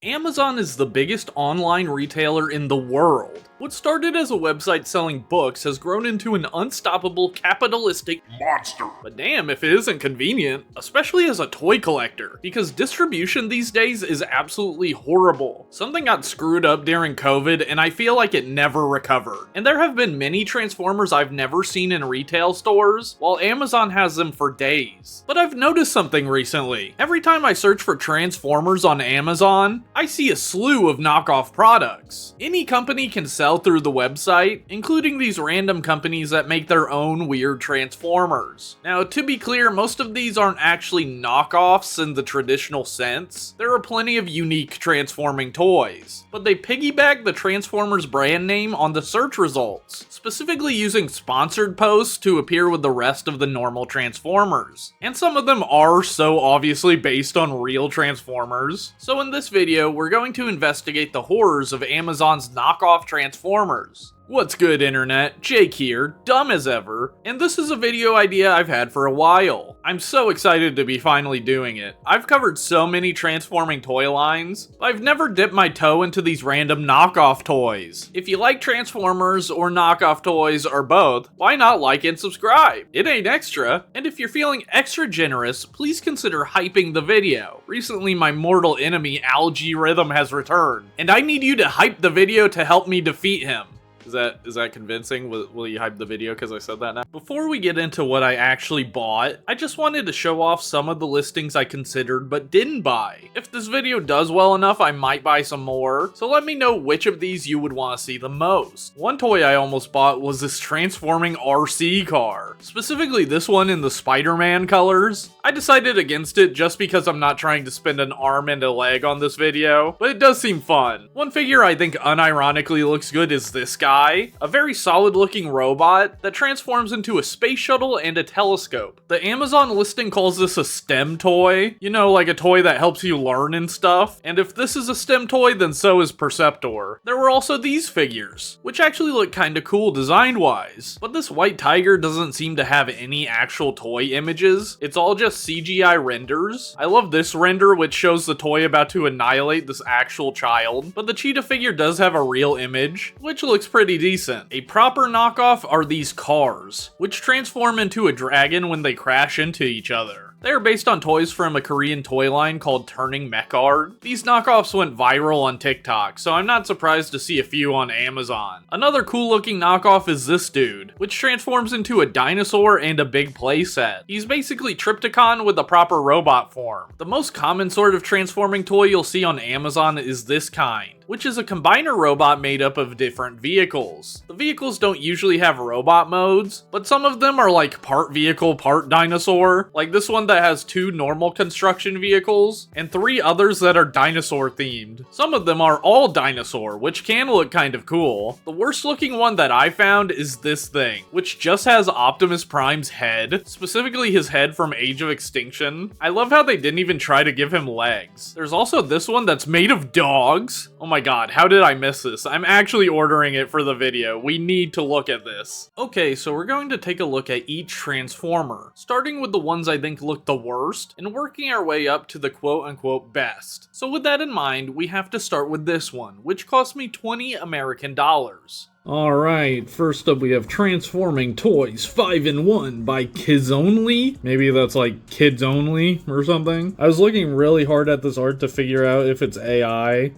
Amazon is the biggest online retailer in the world. What started as a website selling books has grown into an unstoppable capitalistic monster. But damn if it isn't convenient, especially as a toy collector, because distribution these days is absolutely horrible. Something got screwed up during COVID and I feel like it never recovered. And there have been many Transformers I've never seen in retail stores, while Amazon has them for days. But I've noticed something recently. Every time I search for Transformers on Amazon, I see a slew of knockoff products. Any company can sell through the website, including these random companies that make their own weird Transformers. Now, to be clear, most of these aren't actually knockoffs in the traditional sense. There are plenty of unique transforming toys, but they piggyback the Transformers brand name on the search results, specifically using sponsored posts to appear with the rest of the normal Transformers. And some of them are so obviously based on real Transformers. So in this video, we're going to investigate the horrors of Amazon's knockoff Transformers. What's good, internet? Jake here, dumb as ever, and this is a video idea I've had for a while. I'm so excited to be finally doing it. I've covered so many transforming toy lines, but I've never dipped my toe into these random knockoff toys. If you like Transformers or knockoff toys or both, why not like and subscribe? It ain't extra, and if you're feeling extra generous, please consider hyping the video. Recently, my mortal enemy Algae Rhythm has returned, and I need you to hype the video to help me defeat him. Is that convincing? Will you hype the video because I said that now? Before we get into what I actually bought, I just wanted to show off some of the listings I considered but didn't buy. If this video does well enough, I might buy some more, so let me know which of these you would want to see the most. One toy I almost bought was this transforming RC car, specifically this one in the Spider-Man colors. I decided against it just because I'm not trying to spend an arm and a leg on this video, but it does seem fun. One figure I think unironically looks good is this guy. A very solid looking robot that transforms into a space shuttle and a telescope. The Amazon listing calls this a STEM toy, you know, like a toy that helps you learn and stuff, and if this is a STEM toy, then so is Perceptor. There were also these figures, which actually look kinda cool design-wise, but this white tiger doesn't seem to have any actual toy images. It's all just CGI renders. I love this render, which shows the toy about to annihilate this actual child, but the cheetah figure does have a real image, which looks pretty decent. A proper knockoff are these cars, which transform into a dragon when they crash into each other. They are based on toys from a Korean toy line called Turning Mechard. These knockoffs went viral on TikTok, so I'm not surprised to see a few on Amazon. Another cool looking knockoff is this dude, which transforms into a dinosaur and a big playset. He's basically Triptychon with a proper robot form. The most common sort of transforming toy you'll see on Amazon is this kind, which is a combiner robot made up of different vehicles. The vehicles don't usually have robot modes, but some of them are like part vehicle, part dinosaur, like this one that has 2 normal construction vehicles, and 3 others that are dinosaur themed. Some of them are all dinosaur, which can look kind of cool. The worst looking one that I found is this thing, which just has Optimus Prime's head, specifically his head from Age of Extinction. I love how they didn't even try to give him legs. There's also this one that's made of dogs. Oh my god, how did I miss this? I'm actually ordering it for the video. We need to look at this. Okay, so we're going to take a look at each Transformer, starting with the ones I think look the worst, and working our way up to the quote-unquote best. So with that in mind, we have to start with this one, which cost me 20 American dollars. Alright, first up we have Transforming Toys 5-in-1 by KIZONLY. Maybe that's like Kids Only or something. I was looking really hard at this art to figure out if it's AI.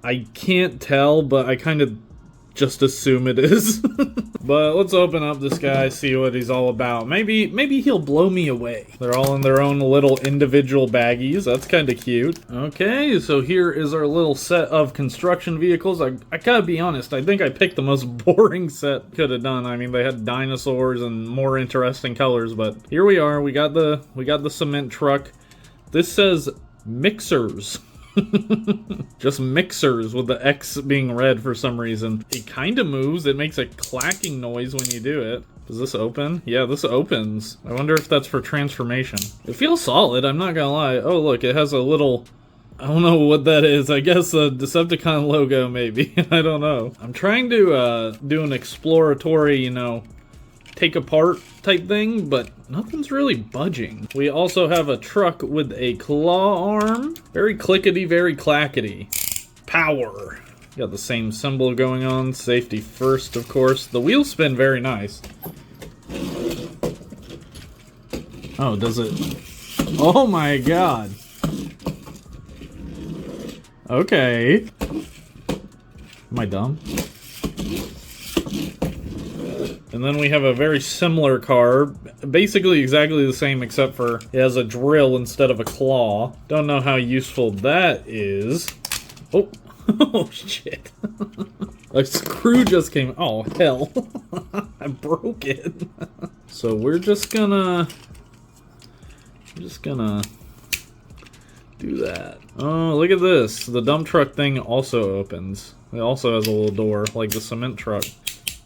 I can't tell, but I kind of just assume it is. But let's open up this guy, see what he's all about. Maybe he'll blow me away. They're all in their own little individual baggies. That's kind of cute. Okay, so here is our little set of construction vehicles. I gotta be honest, I think I picked the most boring set could have done. I mean, they had dinosaurs and more interesting colors, but here we are. We got the cement truck. This says mixers. Just mixers with the X being red for some reason. It kind of moves. It makes a clacking noise when you do it. Does this open? Yeah, this opens. I wonder if that's for transformation. It feels solid, I'm not gonna lie. Oh, look, it has a little... I don't know what that is. I guess a Decepticon logo, maybe. I don't know. I'm trying to do an exploratory, take apart type thing, but nothing's really budging. We also have a truck with a claw arm. Very clickety, very clackety. Power. Got the same symbol going on. Safety first, of course. The wheels spin very nice. Oh, does it? Oh my god. Okay. Am I dumb? And then we have a very similar car, basically exactly the same except for it has a drill instead of a claw. Don't know how useful that is. Oh, oh shit. A screw just came, oh hell. I broke it. So we're just gonna do that. Oh, look at this. The dump truck thing also opens. It also has a little door, like the cement truck.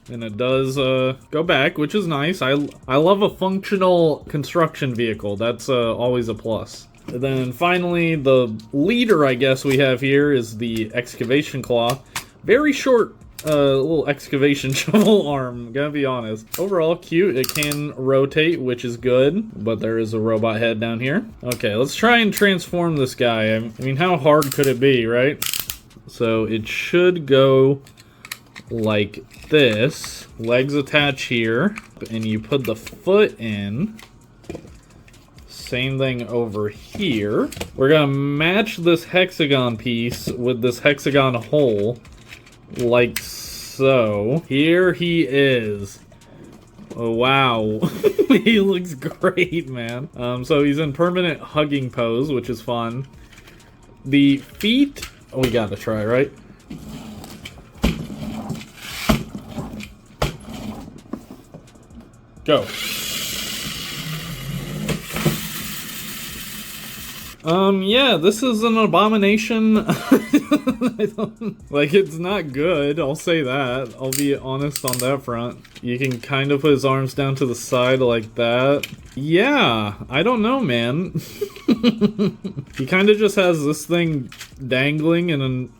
And it does go back, which is nice. I love a functional construction vehicle. That's always a plus. And then finally, the leader, I guess, we have here is the excavation claw. Very short little excavation shovel arm, gotta be honest. Overall, cute. It can rotate, which is good, but there is a robot head down here. Okay, let's try and transform this guy. I mean, how hard could it be, right? So it should go like this. Legs attach here, and you put the foot in. Same thing over here. We're gonna match this hexagon piece with this hexagon hole, like so. Here he is. Oh, wow. He looks great, man. So he's in permanent hugging pose, which is fun. The feet, oh, we gotta try, right? Go. Yeah, this is an abomination. Like, it's not good, I'll say that. I'll be honest on that front. You can kind of put his arms down to the side like that. Yeah, I don't know, man. He kind of just has this thing dangling in an,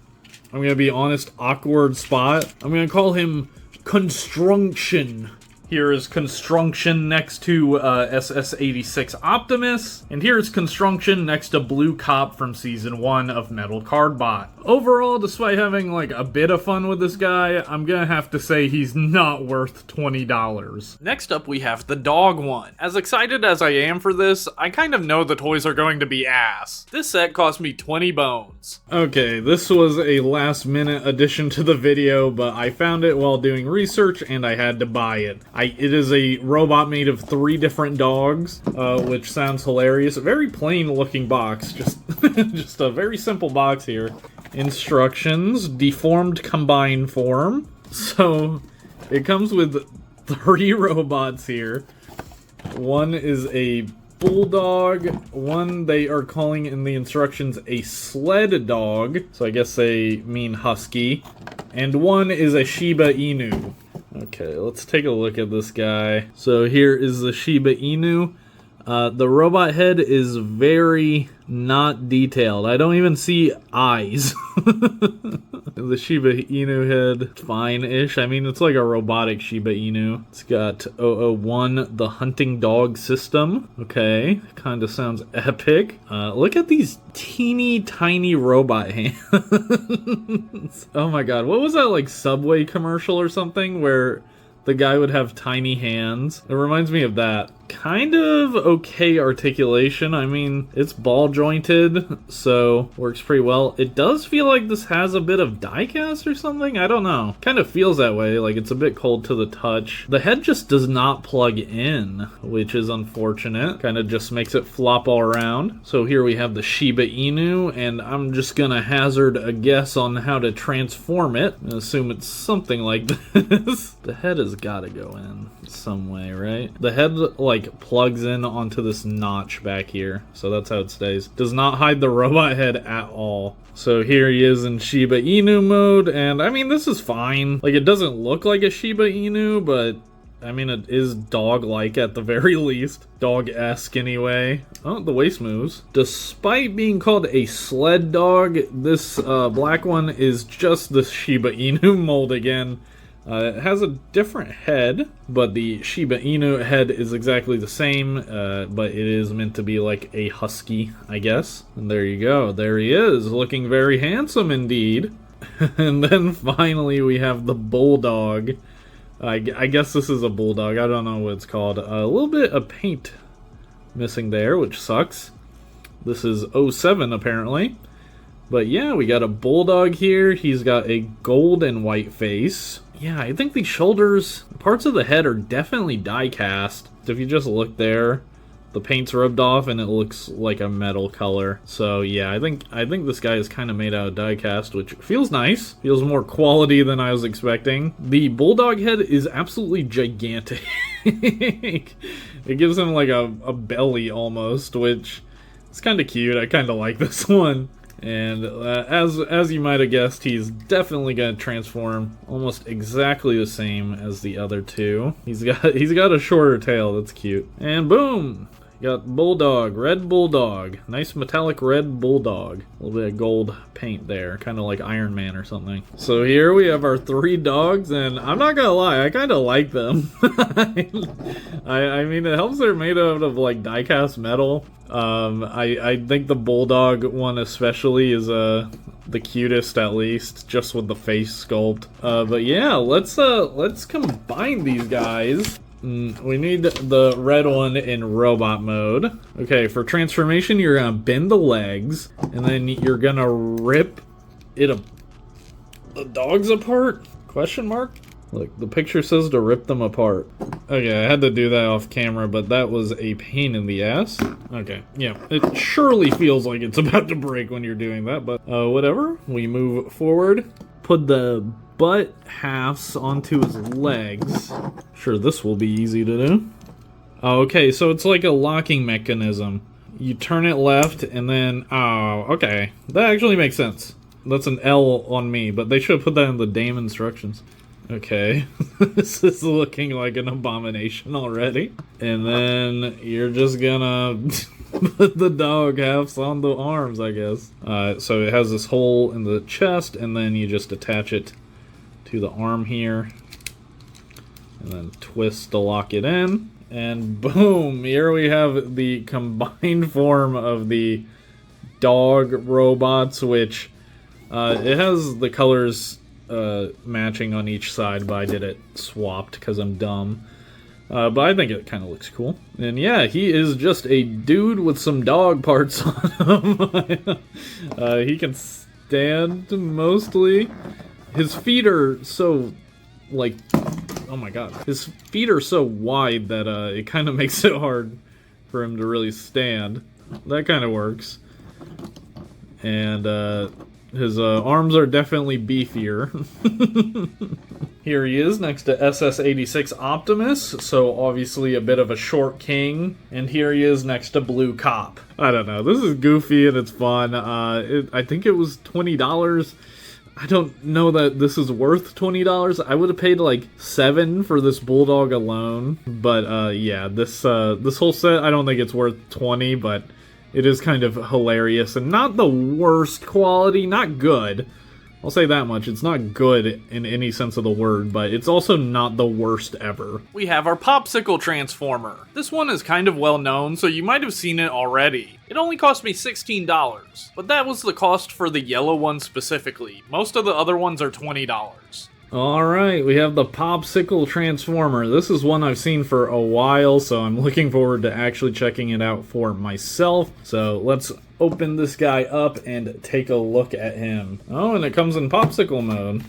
I'm gonna be honest, awkward spot. I'm gonna call him Construction. Here is Construction next to SS-86 Optimus, and here is Construction next to Blue Cop from Season 1 of Metal Cardbot. Overall, despite having like a bit of fun with this guy, I'm gonna have to say he's not worth $20. Next up we have the dog one. As excited as I am for this, I kind of know the toys are going to be ass. This set cost me 20 bones. Okay, this was a last minute addition to the video, but I found it while doing research and I had to buy it. It is a robot made of 3 different dogs, which sounds hilarious. A very plain looking box, just, just a very simple box here. Instructions, deformed combine form. So, it comes with 3 robots here. One is a bulldog, one they are calling in the instructions a sled dog, so I guess they mean husky, and one is a Shiba Inu. Okay, let's take a look at this guy. So here is the Shiba Inu. The robot head is very not detailed. I don't even see eyes. The Shiba Inu head, fine-ish. I mean, it's like a robotic Shiba Inu. It's got 001, the hunting dog system. Okay, kind of sounds epic. Look at these teeny tiny robot hands. Oh my god, what was that, like, Subway commercial or something where the guy would have tiny hands? It reminds me of that. Kind of okay articulation. I mean, it's ball jointed, so works pretty well. It does feel like this has a bit of die-cast or something. I don't know. Kind of feels that way, like it's a bit cold to the touch. The head just does not plug in, which is unfortunate. Kind of just makes it flop all around. So here we have the Shiba Inu, and I'm just gonna hazard a guess on how to transform it. I assume it's something like this. The head has got to go in some way, right? The head, like, plugs in onto this notch back here, so that's how it stays. Does not hide the robot head at all. So here he is in Shiba Inu mode, and I mean, this is fine. Like, it doesn't look like a Shiba Inu, but I mean, it is dog-like at the very least. Dog-esque anyway. Oh, the waist moves. Despite being called a sled dog, this black one is just the Shiba Inu mold again. It has a different head, but the Shiba Inu head is exactly the same, but it is meant to be like a husky, I guess. And there you go. There he is, looking very handsome indeed. And then finally we have the bulldog. I guess this is a bulldog. I don't know what it's called. A little bit of paint missing there, which sucks. This is 07 apparently. But yeah, we got a bulldog here. He's got a gold and white face. Yeah, I think the shoulders, parts of the head are definitely die cast. If you just look there, the paint's rubbed off and it looks like a metal color. So yeah, I think this guy is kind of made out of die cast, which feels nice. Feels more quality than I was expecting. The bulldog head is absolutely gigantic. It gives him like a belly almost, which is kind of cute. I kind of like this one. And as you might have guessed, he's definitely going to transform almost exactly the same as the other two. He's got a shorter tail. That's cute. And boom, got bulldog, red bulldog, nice metallic red bulldog. A little bit of gold paint there, kind of like Iron Man or something. So here we have our 3 dogs, and I'm not gonna lie, I kind of like them. I mean, it helps they're made out of like die-cast metal. I think the bulldog one especially is the cutest, at least, just with the face sculpt. But yeah, let's combine these guys. We need the red one in robot mode. Okay, for transformation, you're gonna bend the legs, and then you're gonna rip the dogs apart? Question mark? Look, the picture says to rip them apart. Okay, I had to do that off camera, but that was a pain in the ass. Okay, yeah, it surely feels like it's about to break when you're doing that, but whatever. We move forward, put the butt halves onto his legs. Sure, this will be easy to do. Okay, so it's like a locking mechanism. You turn it left, and then, oh, okay. That actually makes sense. That's an L on me, but they should have put that in the damn instructions. Okay, this is looking like an abomination already. And then you're just gonna put the dog halves on the arms, I guess. So it has this hole in the chest, and then you just attach it to the arm here. And then twist to lock it in. And boom, here we have the combined form of the dog robots, which it has the colors matching on each side, but I did it swapped because I'm dumb. But I think it kind of looks cool. And yeah, he is just a dude with some dog parts on him. He can stand mostly. His feet are so, like, oh my god. His feet are so wide that it kind of makes it hard for him to really stand. That kind of works. And his arms are definitely beefier. Here he is next to SS-86 Optimus, so obviously a bit of a short king. And here he is next to Blue Cop. I don't know, this is goofy and it's fun. I think it was $20. I don't know that this is worth $20. I would have paid like $7 for this bulldog alone. But yeah, this whole set, I don't think it's worth $20, but it is kind of hilarious and not the worst quality, not good. I'll say that much. It's not good in any sense of the word, but it's also not the worst ever. We have our Popsicle Transformer. This one is kind of well known, so you might have seen it already. It only cost me $16, but that was the cost for the yellow one specifically. Most of the other ones are $20. Alright, we have the Popsicle Transformer. This is one I've seen for a while, so I'm looking forward to actually checking it out for myself. So let's open this guy up and take a look at him. Oh, and it comes in Popsicle mode.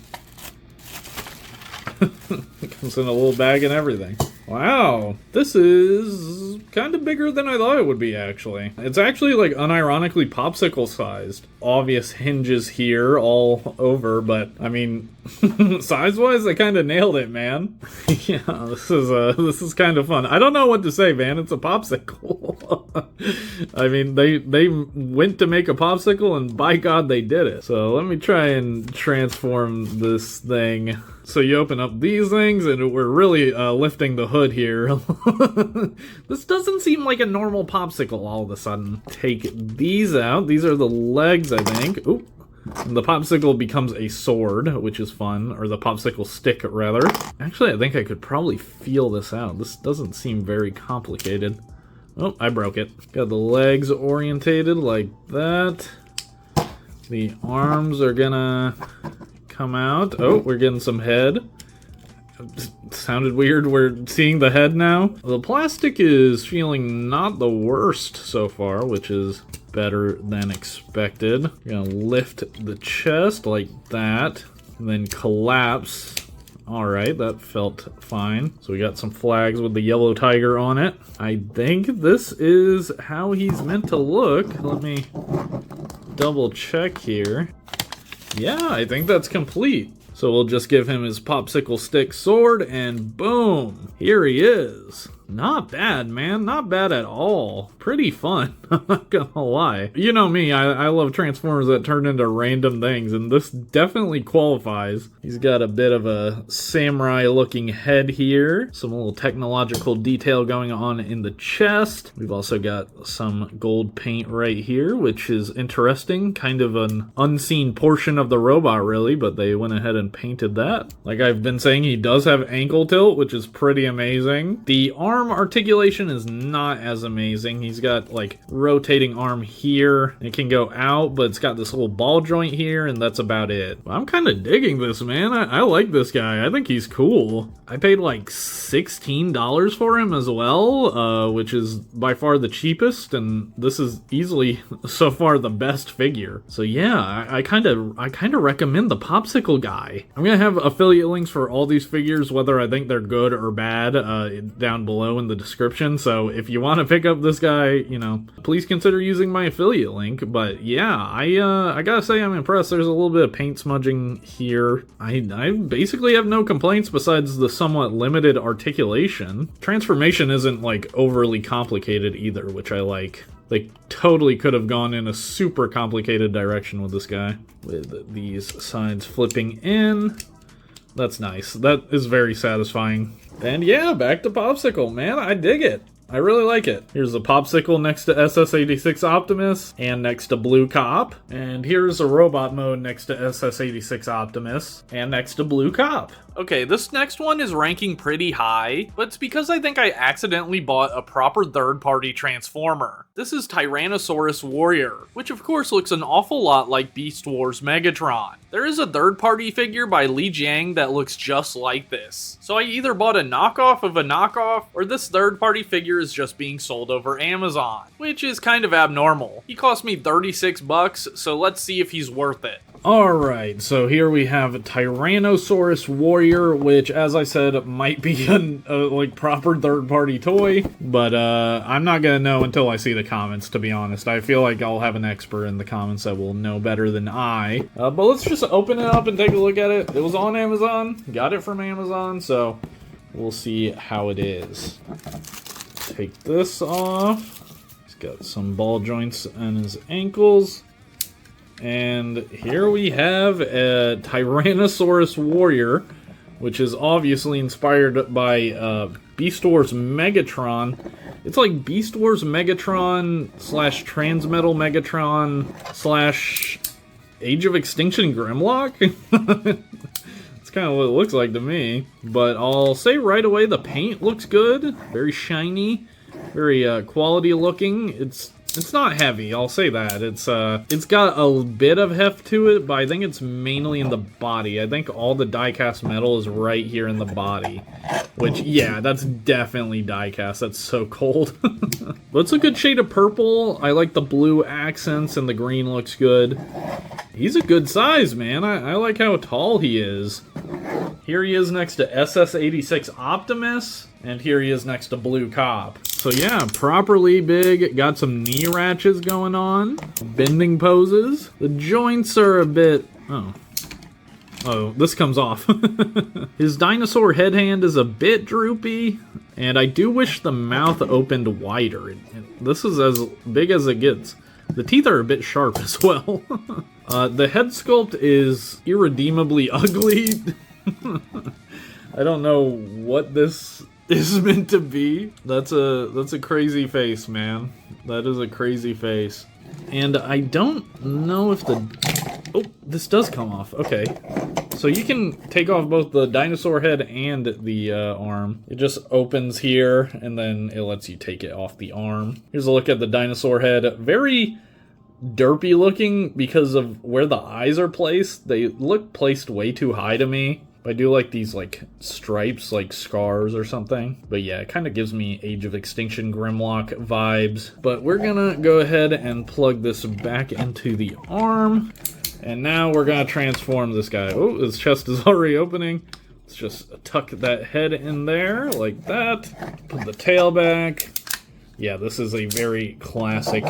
It comes in a little bag and everything. Wow, this is kind of bigger than I thought it would be, actually. It's actually, like, unironically popsicle-sized. Obvious hinges here all over, but, I mean, size-wise, they kind of nailed it, man. Yeah, this is kind of fun. I don't know what to say, man. It's a popsicle. I mean, they went to make a popsicle, and by God, they did it. So let me try and transform this thing. So you open up these things, and we're really lifting the hood here. This doesn't seem like a normal popsicle all of a sudden. Take these out. These are the legs, I think. Oop. And the popsicle becomes a sword, which is fun, or the popsicle stick, rather. Actually, I think I could probably feel this out. This doesn't seem very complicated. Oh, I broke it. Got the legs orientated like that. The arms are gonna come out. Oh, we're getting some head. Sounded weird. We're seeing the head now. The plastic is feeling not the worst so far, which is better than expected. Gonna lift the chest like that, and then collapse. Alright, that felt fine. So we got some flags with the yellow tiger on it. I think this is how he's meant to look. Let me double check here. Yeah, I think that's complete. So we'll just give him his popsicle stick sword, and boom! Here he is. Not bad, man. Not bad at all. Pretty fun. I'm not gonna lie. You know me, I love Transformers that turn into random things, and this definitely qualifies. He's got a bit of a samurai-looking head here. Some little technological detail going on in the chest. We've also got some gold paint right here, which is interesting. Kind of an unseen portion of the robot, really, but they went ahead and painted that. Like I've been saying, he does have ankle tilt, which is pretty amazing. The arm articulation is not as amazing. He's got like rotating arm here. It can go out, but it's got this little ball joint here, and that's about it. I'm kind of digging this, man. I like this guy. I think he's cool. I paid like $16 for him as well, which is by far the cheapest, and this is easily so far the best figure. So yeah, I kind of recommend the Popsicle guy. I'm gonna have affiliate links for all these figures, whether I think they're good or bad, down below in the description. So if you want to pick up this guy, you know, please consider using my affiliate link. But yeah, I gotta say I'm impressed. There's a little bit of paint smudging here. I basically have no complaints besides the somewhat limited articulation. Transformation isn't like overly complicated either, which I like. They totally could have gone in a super complicated direction with this guy. With these sides flipping in. That's nice. That is very satisfying. And yeah, back to Popsicle, man. I dig it. I really like it. Here's the Popsicle next to SS-86 Optimus and next to Blue Cop. And here's a robot mode next to SS-86 Optimus and next to Blue Cop. Okay, this next one is ranking pretty high, but it's because I think I accidentally bought a proper third-party Transformer. This is Tyrannosaurus Warrior, which of course looks an awful lot like Beast Wars Megatron. There is a third-party figure by Li Jiang that looks just like this. So I either bought a knockoff of a knockoff, or this third-party figure is just being sold over Amazon, which is kind of abnormal. He cost me 36 bucks, so let's see if he's worth it. Alright, so here we have Tyrannosaurus Warrior, which, as I said, might be a like proper third-party toy, but I'm not gonna know until I see the comments, to be honest. I feel like I'll have an expert in the comments that will know better than I. But let's just open it up and take a look at it. It was on Amazon, got it from Amazon, so we'll see how it is. Take this off. He's got some ball joints on his ankles. And here we have a Tyrannosaurus Warrior, which is obviously inspired by Beast Wars Megatron. It's like Beast Wars Megatron slash Transmetal Megatron slash Age of Extinction Grimlock? That's kind of what it looks like to me. But I'll say right away the paint looks good. Very shiny. Very quality looking. It's not heavy, I'll say that. It's got a bit of heft to it, but I think it's mainly in the body. I think all the die-cast metal is right here in the body. Which, yeah, that's definitely die-cast. That's so cold. But it's a good shade of purple. I like the blue accents, and the green looks good. He's a good size, man. I like how tall he is. Here he is next to SS-86 Optimus, and here he is next to Blue Cop. So yeah, properly big, got some knee ratchets going on, bending poses. The joints are a bit, oh, this comes off. His dinosaur head hand is a bit droopy, and I do wish the mouth opened wider. This is as big as it gets. The teeth are a bit sharp as well. The head sculpt is irredeemably ugly. I don't know what this is meant to be. That's a crazy face, man. That is a crazy face. And I don't know if the Oh, this does come off. Okay. So you can take off both the dinosaur head and the arm. It just opens here, and then it lets you take it off the arm. Here's a look at the dinosaur head. Very derpy looking because of where the eyes are placed. They look placed way too high to me. I do like these like stripes, like scars or something. But yeah, it kind of gives me Age of Extinction Grimlock vibes. But we're gonna go ahead and plug this back into the arm. And now we're gonna transform this guy. Oh, his chest is already opening. Let's just tuck that head in there like that. Put the tail back. Yeah, this is a very classic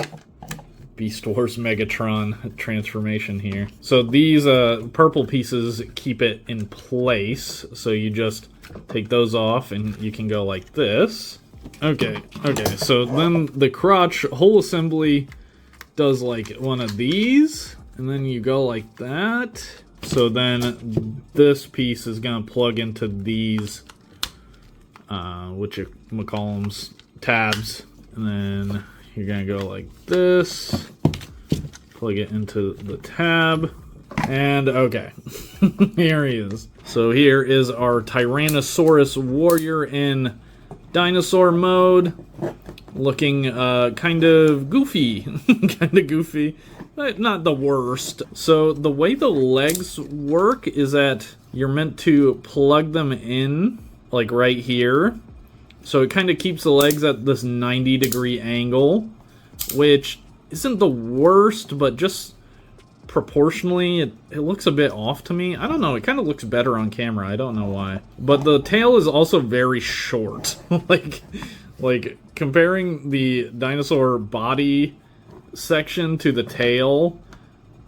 Beast Wars Megatron transformation here. So these purple pieces keep it in place. So you just take those off and you can go like this. Okay, so then the crotch whole assembly does like one of these. And then you go like that. So then this piece is gonna plug into these, McCollum's tabs. And then you're gonna go like this, plug it into the tab, and okay, here he is. So here is our Tyrannosaurus warrior in dinosaur mode, looking kind of goofy, but not the worst. So the way the legs work is that you're meant to plug them in, like right here. So it kind of keeps the legs at this 90-degree angle, which isn't the worst, but just proportionally, it looks a bit off to me. I don't know, it kind of looks better on camera, I don't know why. But the tail is also very short. like comparing the dinosaur body section to the tail,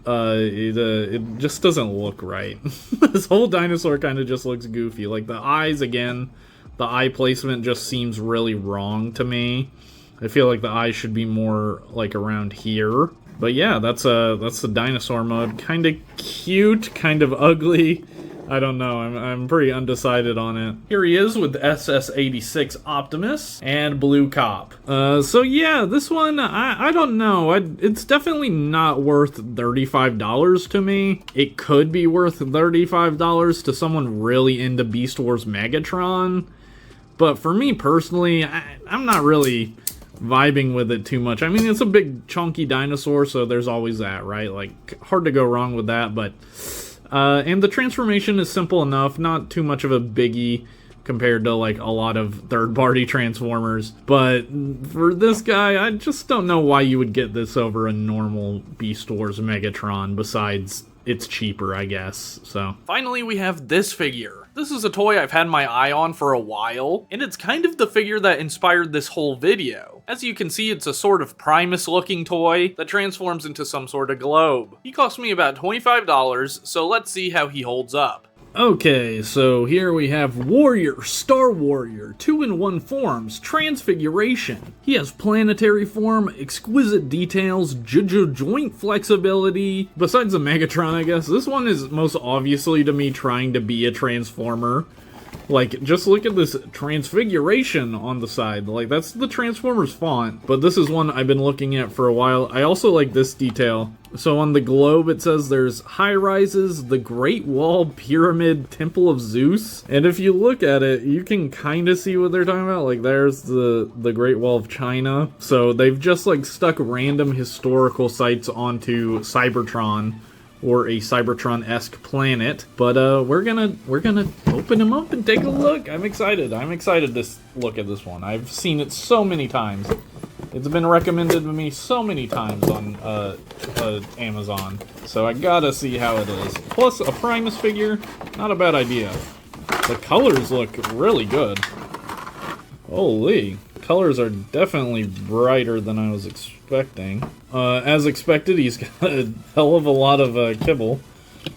it just doesn't look right. This whole dinosaur kind of just looks goofy. Like the eyes, again, the eye placement just seems really wrong to me. I feel like the eyes should be more like around here. But yeah, that's the dinosaur mode. Kind of cute, kind of ugly. I don't know, I'm pretty undecided on it. Here he is with SS-86 Optimus and Blue Cop. So yeah, this one, I don't know. It's definitely not worth $35 to me. It could be worth $35 to someone really into Beast Wars Megatron. But for me personally, I'm not really vibing with it too much. I mean, it's a big chunky dinosaur, so there's always that, right? Like, hard to go wrong with that, but... and the transformation is simple enough, not too much of a biggie compared to like a lot of third-party Transformers. But for this guy, I just don't know why you would get this over a normal Beast Wars Megatron, besides it's cheaper, I guess, so. Finally, we have this figure. This is a toy I've had my eye on for a while, and it's kind of the figure that inspired this whole video. As you can see, it's a sort of Primus looking toy that transforms into some sort of globe. He cost me about $25, so let's see how he holds up. Okay, so here we have Warrior, Star Warrior, 2-in-1 forms, Transfiguration. He has planetary form, exquisite details, joint flexibility. Besides the Megatron, I guess, this one is most obviously to me trying to be a Transformer. Like, just look at this Transfiguration on the side. Like, that's the Transformers font. But this is one I've been looking at for a while. I also like this detail. So on the globe, it says there's high rises, the Great Wall, Pyramid, Temple of Zeus. And if you look at it, you can kind of see what they're talking about. Like, there's the Great Wall of China. So they've just, like, stuck random historical sites onto Cybertron, or a Cybertron-esque planet. But we're gonna open them up and take a look. I'm excited to look at this one. I've seen it so many times. It's been recommended to me so many times on Amazon. So I gotta see how it is. Plus a Primus figure, not a bad idea. The colors look really good. Holy, colors are definitely brighter than I was expecting. As expected, he's got a hell of a lot of kibble,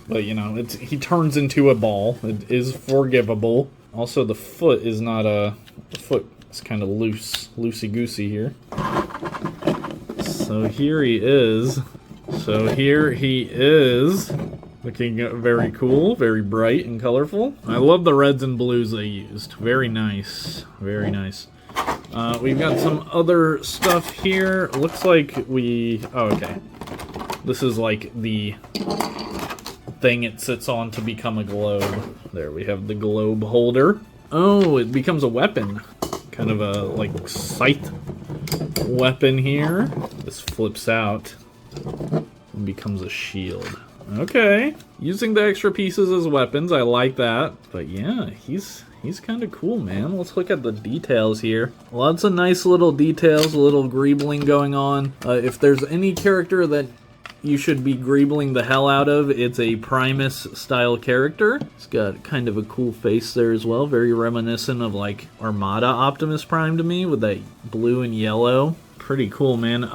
but you know, he turns into a ball. It is forgivable. Also, the foot is not the foot is kind of loosey-goosey here. So here he is. Looking very cool, very bright and colorful. I love the reds and blues they used. Very nice, very nice. We've got some other stuff here. Looks like oh, okay. This is like the thing it sits on to become a globe. There we have the globe holder. Oh, it becomes a weapon. Kind of a, like, scythe weapon here. This flips out and becomes a shield. Okay. Using the extra pieces as weapons, I like that. But yeah, he's kind of cool, man. Let's look at the details here. Lots of nice little details, a little greebling going on. If there's any character that you should be greebling the hell out of, it's a Primus style character. It's got kind of a cool face there as well, very reminiscent of like Armada Optimus Prime to me with that blue and yellow. Pretty cool, man.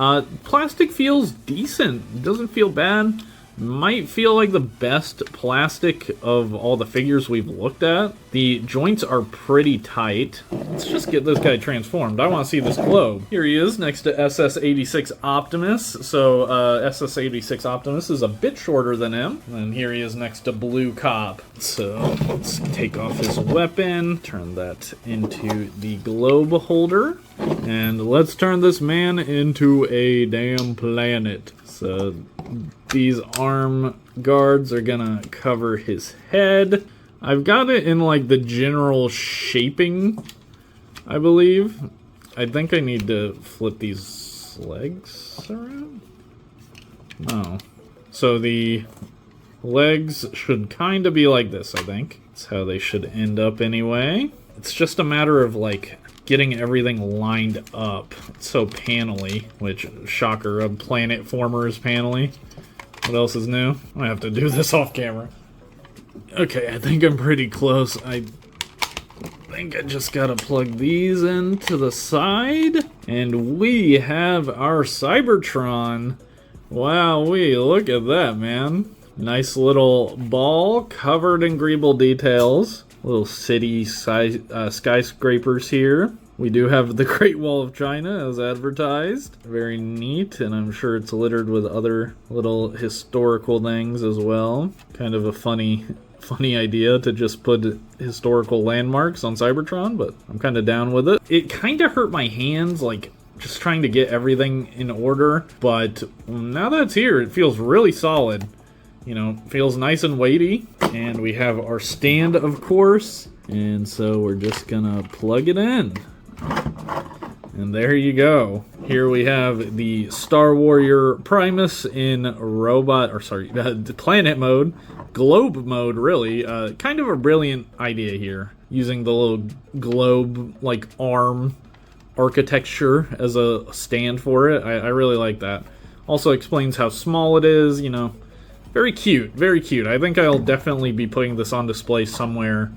Plastic feels decent. It doesn't feel bad. Might feel like the best plastic of all the figures we've looked at. The joints are pretty tight. Let's just get this guy transformed. I want to see this globe. Here he is next to SS-86 Optimus. So SS-86 Optimus is a bit shorter than him. And here he is next to Blue Cop. So let's take off his weapon, turn that into the globe holder, and let's turn this man into a damn planet. So these arm guards are gonna cover his head. I've got it in like the general shaping, I believe. I think I need to flip these legs around. No. So the legs should kind of be like this, I think. That's how they should end up anyway. It's just a matter of like getting everything lined up. It's so panely, which, shocker, a Planetformer is panely. What else is new? I have to do this off camera. Okay, I think I'm pretty close. I think I just gotta plug these into the side. And we have our Cybertron. Wowee, look at that, man. Nice little ball covered in greeble details. Little city skyscrapers here. We do have the Great Wall of China as advertised. Very neat, and I'm sure it's littered with other little historical things as well. Kind of a funny idea to just put historical landmarks on Cybertron, but I'm kind of down with it. It kind of hurt my hands, like just trying to get everything in order, but now that it's here, it feels really solid. You know, feels nice and weighty. And we have our stand, of course. And so we're just gonna plug it in. And there you go. Here we have the Star Warrior Primus in planet mode. Globe mode, really. Kind of a brilliant idea here. Using the little globe, like, arm architecture as a stand for it. I really like that. Also explains how small it is, you know. Very cute, very cute. I think I'll definitely be putting this on display somewhere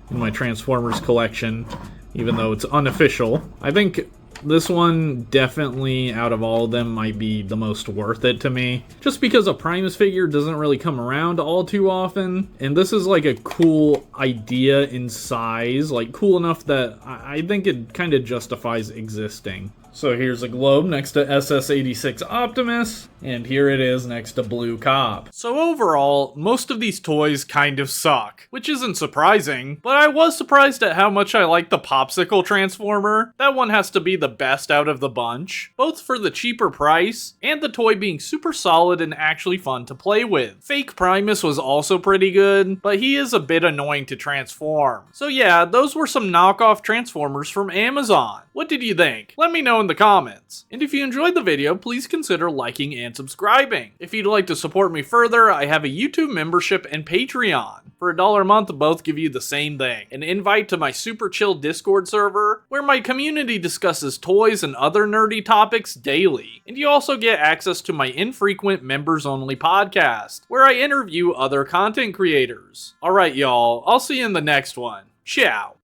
in my Transformers collection, even though it's unofficial. I think this one definitely, out of all of them, might be the most worth it to me. Just because a Primus figure doesn't really come around all too often. And this is like a cool idea in size, like cool enough that I think it kind of justifies existing. So here's a globe next to SS-86 Optimus, and here it is next to Blue Cop. So overall, most of these toys kind of suck, which isn't surprising, but I was surprised at how much I like the Popsicle Transformer. That one has to be the best out of the bunch, both for the cheaper price, and the toy being super solid and actually fun to play with. Fake Primus was also pretty good, but he is a bit annoying to transform. So yeah, those were some knockoff Transformers from Amazon. What did you think? Let me know in the comments. And if you enjoyed the video, please consider liking and subscribing. If you'd like to support me further, I have a YouTube membership and Patreon. For $1 a month, both give you the same thing. An invite to my super chill Discord server, where my community discusses toys and other nerdy topics daily. And you also get access to my infrequent members-only podcast, where I interview other content creators. Alright y'all, I'll see you in the next one. Ciao.